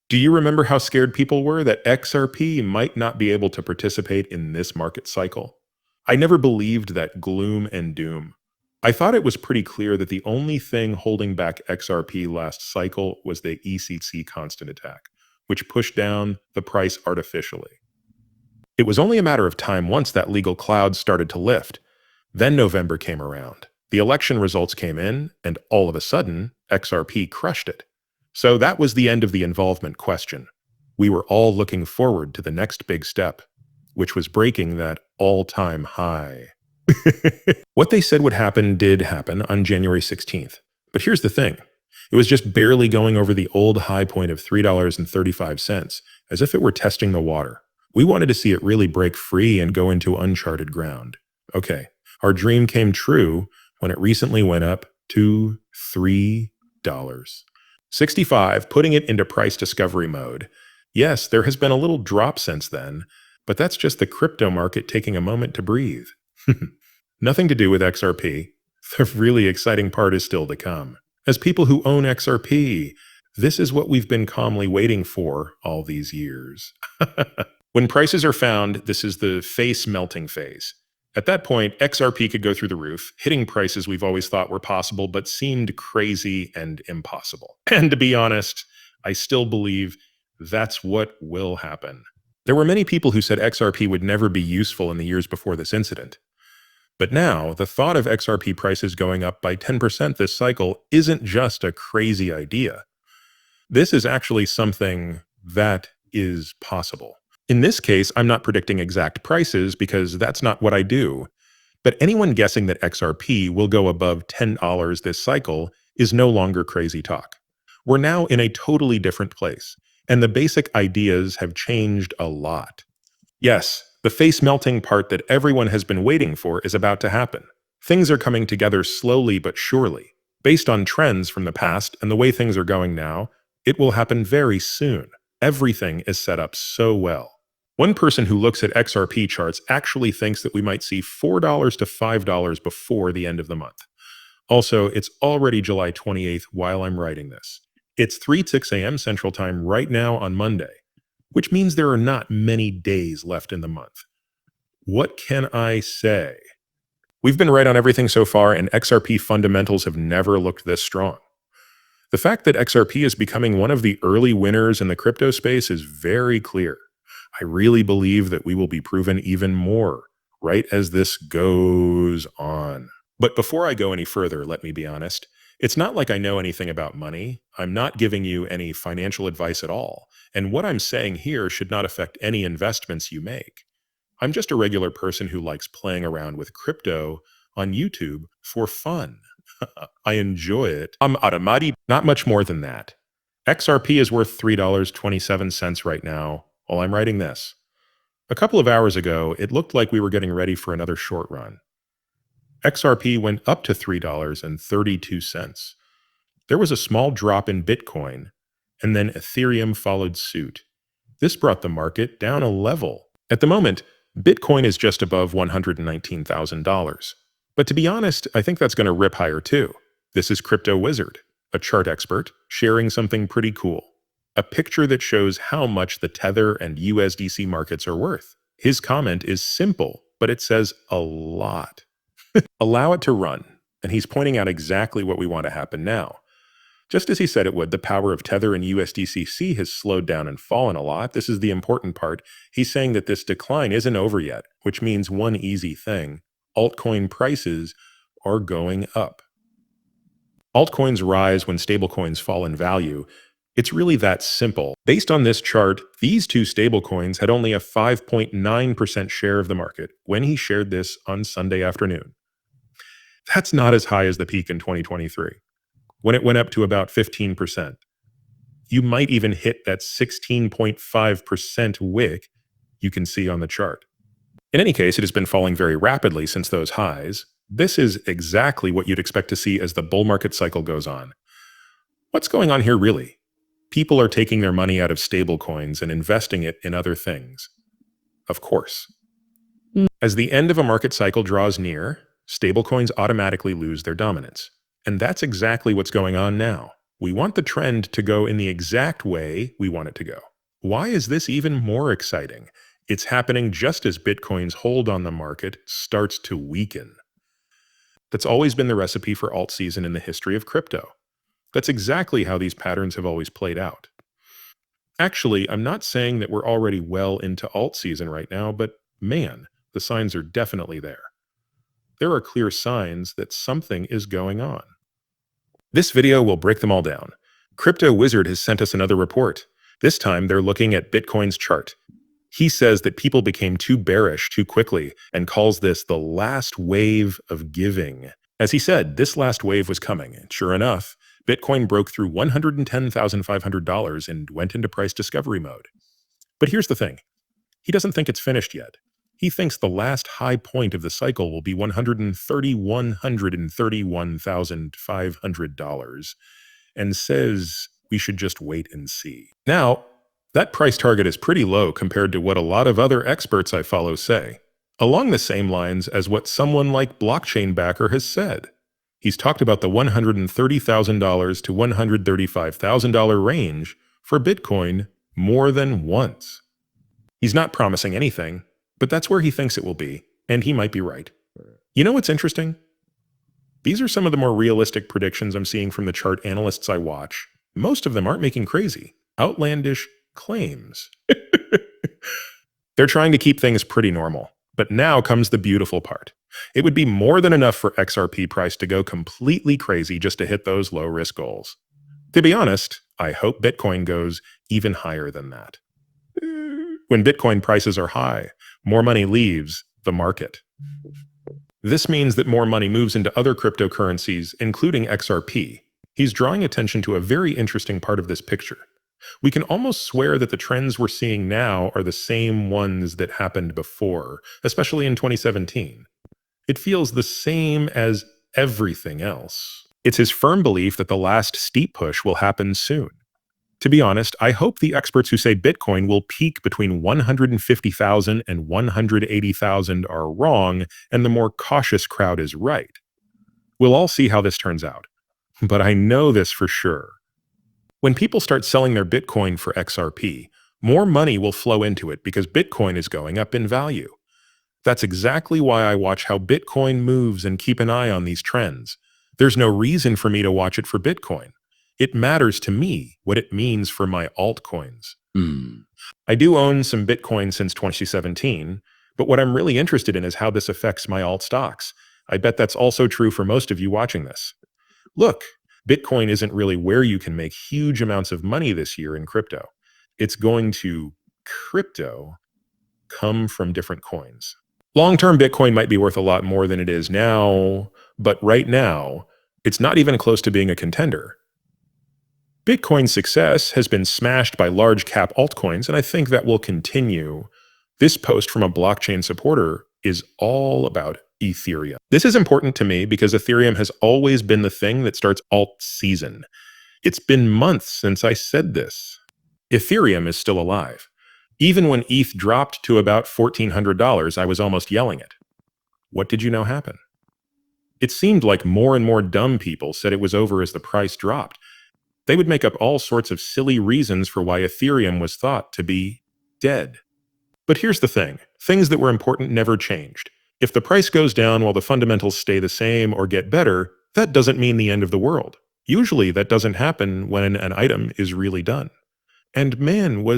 Do you remember how scared people were that XRP might not be able to participate in this market cycle? I never believed that gloom and doom. I thought it was pretty clear that the only thing holding back XRP last cycle was the ECC constant attack, which pushed down the price artificially. It was only a matter of time once that legal cloud started to lift. Then November came around. The election results came in, and all of a sudden, XRP crushed it. So that was the end of the involvement question. We were all looking forward to the next big step, which was breaking that all-time high. What they said would happen did happen on January 16th. But here's the thing. It was just barely going over the old high point of $3.35, as if it were testing the water. We wanted to see it really break free and go into uncharted ground. Okay, our dream came true when it recently went up to $3. 65, putting it into price discovery mode. Yes, there has been a little drop since then, but that's just the crypto market taking a moment to breathe. Nothing to do with XRP. The really exciting part is still to come. As people who own XRP, this is what we've been calmly waiting for all these years. When prices are found, this is the face melting phase. At that point, XRP could go through the roof, hitting prices we've always thought were possible but seemed crazy and impossible. And to be honest, I still believe that's what will happen. There were many people who said XRP would never be useful in the years before this incident. But now, the thought of XRP prices going up by 10% this cycle isn't just a crazy idea. This is actually something that is possible. In this case, I'm not predicting exact prices because that's not what I do. But anyone guessing that XRP will go above $10 this cycle is no longer crazy talk. We're now in a totally different place, and the basic ideas have changed a lot. Yes, the face melting part that everyone has been waiting for is about to happen. Things are coming together slowly but surely. Based on trends from the past and the way things are going now, it will happen very soon. Everything is set up so well. One person who looks at XRP charts actually thinks that we might see $4 to $5 before the end of the month. Also, it's already July 28th while I'm writing this. It's 3:06 a.m. Central Time right now on Monday, which means there are not many days left in the month. What can I say? We've been right on everything so far, and XRP fundamentals have never looked this strong. The fact that XRP is becoming one of the early winners in the crypto space is very clear. I really believe that we will be proven even more right as this goes on. But before I go any further, let me be honest. It's not like I know anything about money. I'm not giving you any financial advice at all. And what I'm saying here should not affect any investments you make. I'm just a regular person who likes playing around with crypto on YouTube for fun. I enjoy it. Not much more than that. XRP is worth $3.27 right now while I'm writing this. A couple of hours ago, it looked like we were getting ready for another short run. XRP went up to $3.32. There was a small drop in Bitcoin, and then Ethereum followed suit. This brought the market down a level. At the moment, Bitcoin is just above $119,000. But to be honest, I think that's going to rip higher too. This is Crypto Wizard, a chart expert, sharing something pretty cool. A picture that shows how much the Tether and USDC markets are worth. His comment is simple, but it says a lot. Allow it to run, and he's pointing out exactly what we want to happen now. Just as he said it would, the power of Tether and USDC has slowed down and fallen a lot. This is the important part. He's saying that this decline isn't over yet, which means one easy thing. Altcoin prices are going up. Altcoins rise when stablecoins fall in value. It's really that simple. Based on this chart, these two stablecoins had only a 5.9% share of the market when he shared this on Sunday afternoon. That's not as high as the peak in 2023, when it went up to about 15%. You might even hit that 16.5% wick you can see on the chart. In any case, it has been falling very rapidly since those highs. This is exactly what you'd expect to see as the bull market cycle goes on. What's going on here really? People are taking their money out of stablecoins and investing it in other things. Of course. As the end of a market cycle draws near, stablecoins automatically lose their dominance. And that's exactly what's going on now. We want the trend to go in the exact way we want it to go. Why is this even more exciting? It's happening just as Bitcoin's hold on the market starts to weaken. That's always been the recipe for alt season in the history of crypto. That's exactly how these patterns have always played out. Actually, I'm not saying that we're already well into alt season right now, but man, the signs are definitely there. There are clear signs that something is going on. This video will break them all down. Crypto Wizard has sent us another report. This time, they're looking at Bitcoin's chart. He says that people became too bearish too quickly and calls this the last wave of giving. As he said, this last wave was coming, and sure enough, Bitcoin broke through $110,500 and went into price discovery mode. But here's the thing. He doesn't think it's finished yet. He thinks the last high point of the cycle will be $131,500 and says we should just wait and see. Now, that price target is pretty low compared to what a lot of other experts I follow say, along the same lines as what someone like Blockchain Backer has said. He's talked about the $130,000 to $135,000 range for Bitcoin more than once. He's not promising anything, but that's where he thinks it will be, and he might be right. You know what's interesting? These are some of the more realistic predictions I'm seeing from the chart analysts I watch. Most of them aren't making crazy, outlandish claims. They're trying to keep things pretty normal. But now comes the beautiful part. It would be more than enough for XRP price to go completely crazy just to hit those low-risk goals. To be honest, I hope Bitcoin goes even higher than that. When Bitcoin prices are high, more money leaves the market. This means that more money moves into other cryptocurrencies, including XRP. He's drawing attention to a very interesting part of this picture. We can almost swear that the trends we're seeing now are the same ones that happened before, especially in 2017. It feels the same as everything else. It's his firm belief that the last steep push will happen soon. To be honest, I hope the experts who say Bitcoin will peak between 150,000 and 180,000 are wrong, and the more cautious crowd is right. We'll all see how this turns out. But I know this for sure. When people start selling their Bitcoin for XRP, more money will flow into it because Bitcoin is going up in value. That's exactly why I watch how Bitcoin moves and keep an eye on these trends. There's no reason for me to watch it for Bitcoin. It matters to me what it means for my altcoins. I do own some Bitcoin since 2017, but what I'm really interested in is how this affects my alt stocks. I bet that's also true for most of you watching this. Look, Bitcoin isn't really where you can make huge amounts of money this year in crypto. It's going to crypto come from different coins. Long-term Bitcoin might be worth a lot more than it is now, but right now, it's not even close to being a contender. Bitcoin's success has been smashed by large cap altcoins, and I think that will continue. This post from a blockchain supporter is all about Ethereum. This is important to me because Ethereum has always been the thing that starts alt season. It's been months since I said this. Ethereum is still alive. Even when ETH dropped to about $1,400, I was almost yelling it. What did you know happened? It seemed like more and more dumb people said it was over as the price dropped. They would make up all sorts of silly reasons for why Ethereum was thought to be dead. But here's the thing. Things that were important never changed. If the price goes down while the fundamentals stay the same or get better, that doesn't mean the end of the world. Usually that doesn't happen when an item is really done. And man, was